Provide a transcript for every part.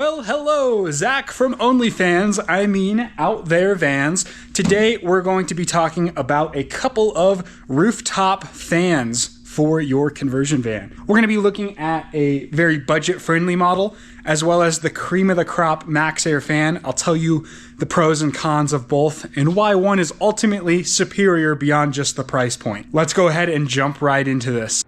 Well, hello, Zach from OnlyFans, I mean Out There Vans. Today we're going to be talking about a couple of rooftop fans for your conversion van. We're going to be looking at a very budget-friendly model, as well as the cream of the crop Maxxair fan. I'll tell you the pros and cons of both and why one is ultimately superior beyond just the price point. Let's go ahead and jump right into this.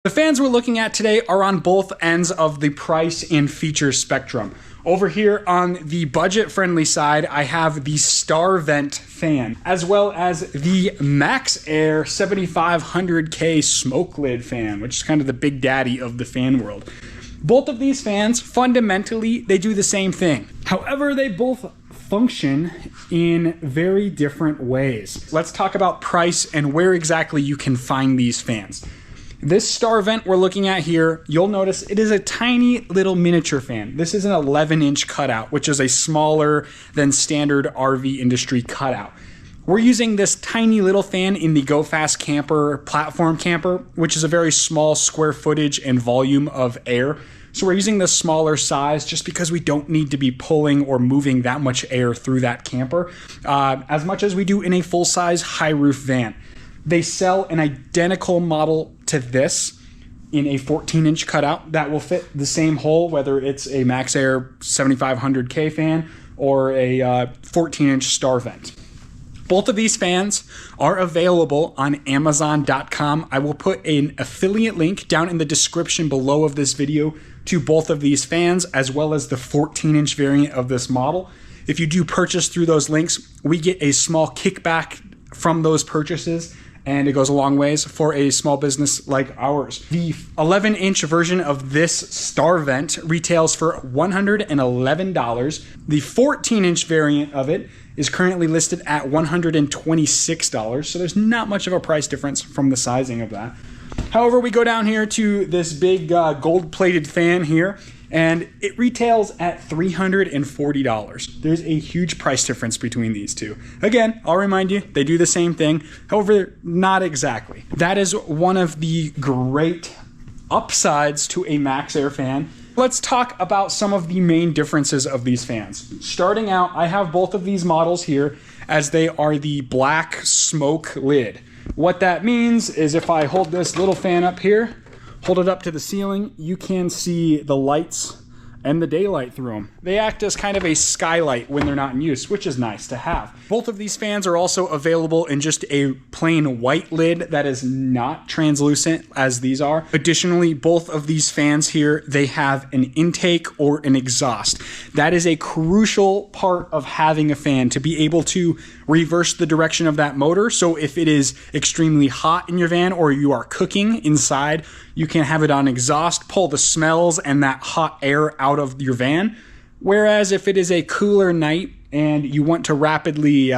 The fans we're looking at today are on both ends of the price and feature spectrum. Over here on the budget-friendly side, I have the Starvent fan, as well as the Maxxair 7500K smoke lid fan, which is kind of the big daddy of the fan world. Both of these fans, fundamentally, they do the same thing. However, they both function in very different ways. Let's talk about price and where exactly you can find these fans. This Starvent we're looking at here, you'll notice it is a tiny little miniature fan. This is an 11-inch cutout, which is a smaller than standard RV industry cutout. We're using this tiny little fan in the Go Fast Camper platform camper, which is a very small square footage and volume of air. So we're using the smaller size just because we don't need to be pulling or moving that much air through that camper, as much as we do in a full-size high roof van. They sell an identical model to this in a 14-inch cutout that will fit the same hole, whether it's a Maxxair 7500K fan or a 14-inch Starvent. Both of these fans are available on Amazon.com. I will put an affiliate link down in the description below of this video to both of these fans, as well as the 14-inch variant of this model. If you do purchase through those links, we get a small kickback from those purchases, and it goes a long ways for a small business like ours. The 11-inch version of this Starvent retails for $111. The 14-inch variant of it is currently listed at $126, so there's not much of a price difference from the sizing of that. However, we go down here to this big gold-plated fan here, and it retails at $340. There's a huge price difference between these two. Again, I'll remind you, they do the same thing. However, not exactly. That is one of the great upsides to a Maxxair fan. Let's talk about some of the main differences of these fans. Starting out, I have both of these models here as they are the black smoke lid. What that means is if I hold this little fan up here, hold it up to the ceiling, you can see the lights and the daylight through them. They act as kind of a skylight when they're not in use, which is nice to have. Both of these fans are also available in just a plain white lid that is not translucent as these are. Additionally, both of these fans here, they have an intake or an exhaust. That is a crucial part of having a fan, to be able to reverse the direction of that motor. So if it is extremely hot in your van or you are cooking inside, you can have it on exhaust, pull the smells and that hot air out of your van. Whereas if it is a cooler night and you want to rapidly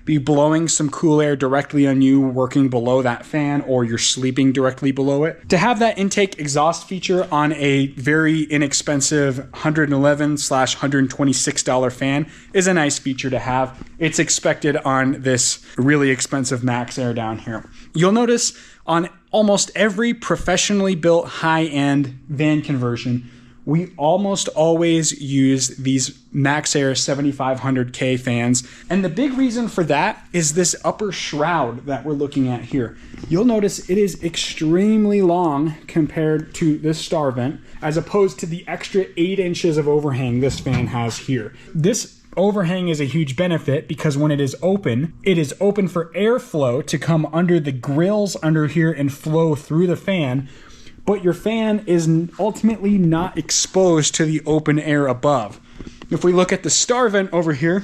be blowing some cool air directly on you working below that fan, or you're sleeping directly below it, to have that intake exhaust feature on a very inexpensive $111/$126 fan is a nice feature to have. It's expected on this really expensive Maxxair down here. You'll notice on almost every professionally built high-end van conversion, we almost always use these Maxxair 7500K fans. And the big reason for that is this upper shroud that we're looking at here. You'll notice it is extremely long compared to this Starvent, as opposed to the extra 8 inches of overhang this fan has here. This overhang is a huge benefit because when it is open for airflow to come under the grills under here and flow through the fan, but your fan is ultimately not exposed to the open air above. If we look at the Starvent over here,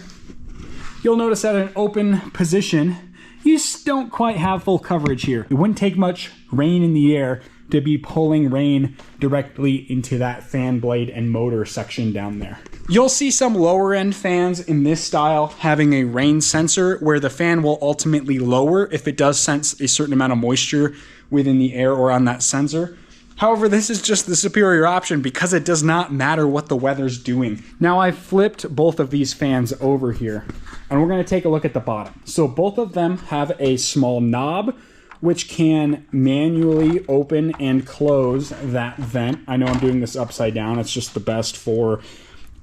you'll notice at an open position, you just don't quite have full coverage here. It wouldn't take much rain in the air to be pulling rain directly into that fan blade and motor section down there. You'll see some lower end fans in this style having a rain sensor where the fan will ultimately lower if it does sense a certain amount of moisture within the air or on that sensor. However, this is just the superior option because it does not matter what the weather's doing. Now I've flipped both of these fans over here and we're going to take a look at the bottom. So both of them have a small knob which can manually open and close that vent. I know I'm doing this upside down. It's just the best for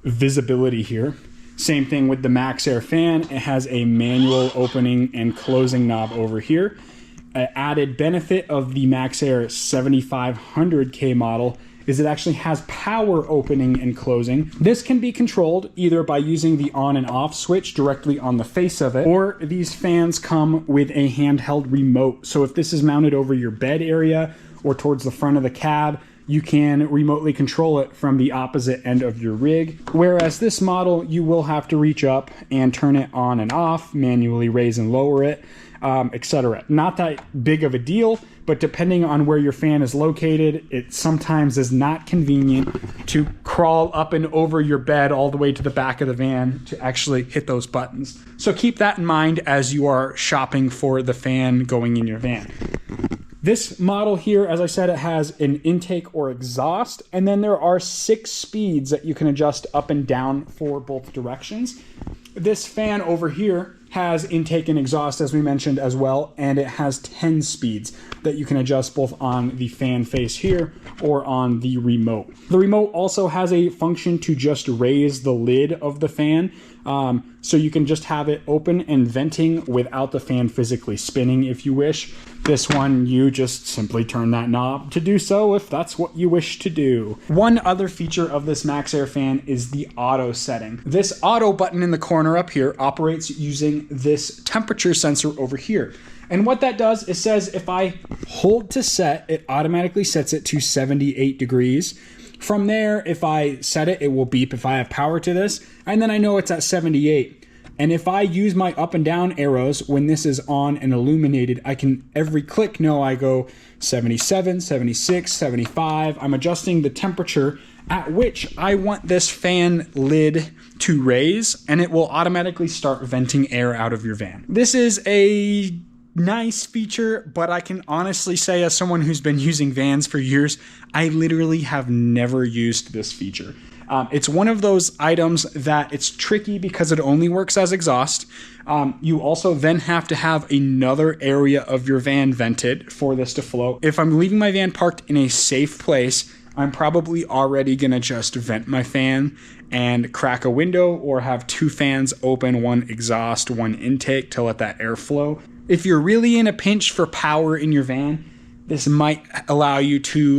visibility here. Same thing with the Maxxair fan. It has a manual opening and closing knob over here. An added benefit of the Maxxair 7500K model is it actually has power opening and closing. This can be controlled either by using the on and off switch directly on the face of it, or these fans come with a handheld remote. So if this is mounted over your bed area or towards the front of the cab, you can remotely control it from the opposite end of your rig. Whereas this model, you will have to reach up and turn it on and off, manually raise and lower it, etc. Not that big of a deal, but depending on where your fan is located, it sometimes is not convenient to crawl up and over your bed all the way to the back of the van to actually hit those buttons. So keep that in mind as you are shopping for the fan going in your van. This model here, as I said, it has an intake or exhaust, and then there are 6 speeds that you can adjust up and down for both directions. This fan over here has intake and exhaust, as we mentioned as well, and it has 10 speeds that you can adjust both on the fan face here or on the remote. The remote also has a function to just raise the lid of the fan, so you can just have it open and venting without the fan physically spinning if you wish. This one, you just simply turn that knob to do so if that's what you wish to do. One other feature of this Maxxair fan is the auto setting. This auto button in the corner up here operates using this temperature sensor over here. And what that does is says if I hold to set, it automatically sets it to 78 degrees. From there, if I set it, it will beep if I have power to this, and then I know it's at 78. And if I use my up and down arrows when this is on and illuminated, I can every click know I go 77, 76, 75. I'm adjusting the temperature at which I want this fan lid to raise, and it will automatically start venting air out of your van. This is a nice feature, but I can honestly say, as someone who's been using vans for years, I literally have never used this feature. It's one of those items that it's tricky because it only works as exhaust. You also then have to have another area of your van vented for this to flow. If I'm leaving my van parked in a safe place, I'm probably already gonna just vent my fan and crack a window or have 2 fans open, 1 exhaust, 1 intake to let that air flow. If you're really in a pinch for power in your van, this might allow you to,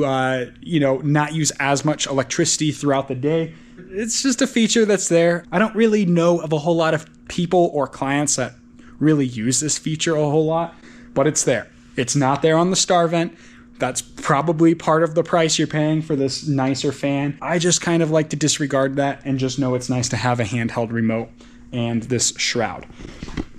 not use as much electricity throughout the day. It's just a feature that's there. I don't really know of a whole lot of people or clients that really use this feature a whole lot, but it's there. It's not there on the Starvent. That's probably part of the price you're paying for this nicer fan. I just kind of like to disregard that and just know it's nice to have a handheld remote and this shroud.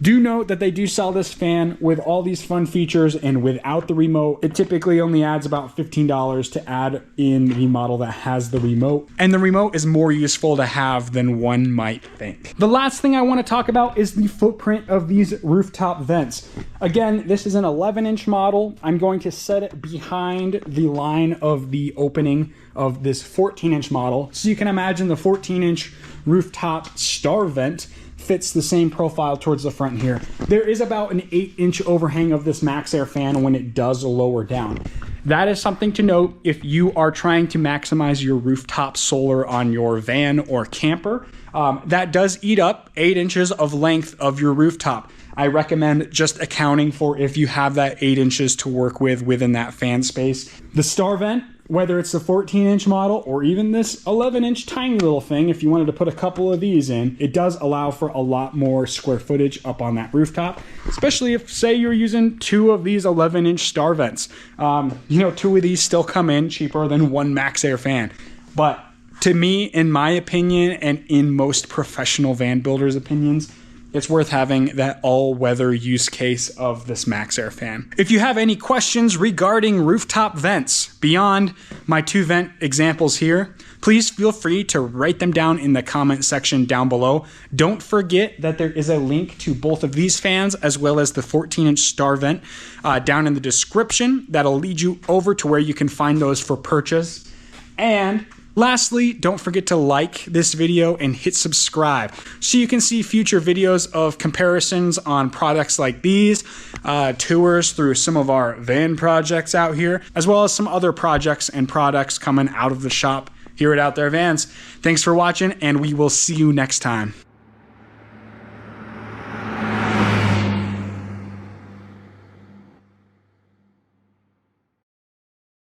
Do note that they do sell this fan with all these fun features and without the remote. It typically only adds about $15 to add in the model that has the remote. And the remote is more useful to have than one might think. The last thing I want to talk about is the footprint of these rooftop vents. Again, this is an 11-inch model. I'm going to set it behind the line of the opening of this 14-inch model. So you can imagine the 14-inch rooftop Starvent fits the same profile towards the front here. There is about an 8-inch overhang of this Maxxair fan when it does lower down. That is something to note if you are trying to maximize your rooftop solar on your van or camper. That does eat up 8 inches of length of your rooftop. I recommend just accounting for if you have that 8 inches to work with within that fan space. The Starvent, whether it's the 14-inch model or even this 11-inch tiny little thing, if you wanted to put a couple of these in, it does allow for a lot more square footage up on that rooftop, especially if, say, you're using 2 of these 11-inch Starvents. 2 of these still come in cheaper than 1 Maxxair fan. But to me, in my opinion, and in most professional van builders' opinions, it's worth having that all-weather use case of this Maxxair fan. If you have any questions regarding rooftop vents beyond my 2 vent examples here, please feel free to write them down in the comment section down below. Don't forget that there is a link to both of these fans as well as the 14-inch Starvent down in the description. That'll lead you over to where you can find those for purchase. And lastly, don't forget to like this video and hit subscribe so you can see future videos of comparisons on products like these, tours through some of our van projects out here, as well as some other projects and products coming out of the shop here at Out There Vans. Thanks for watching, and we will see you next time.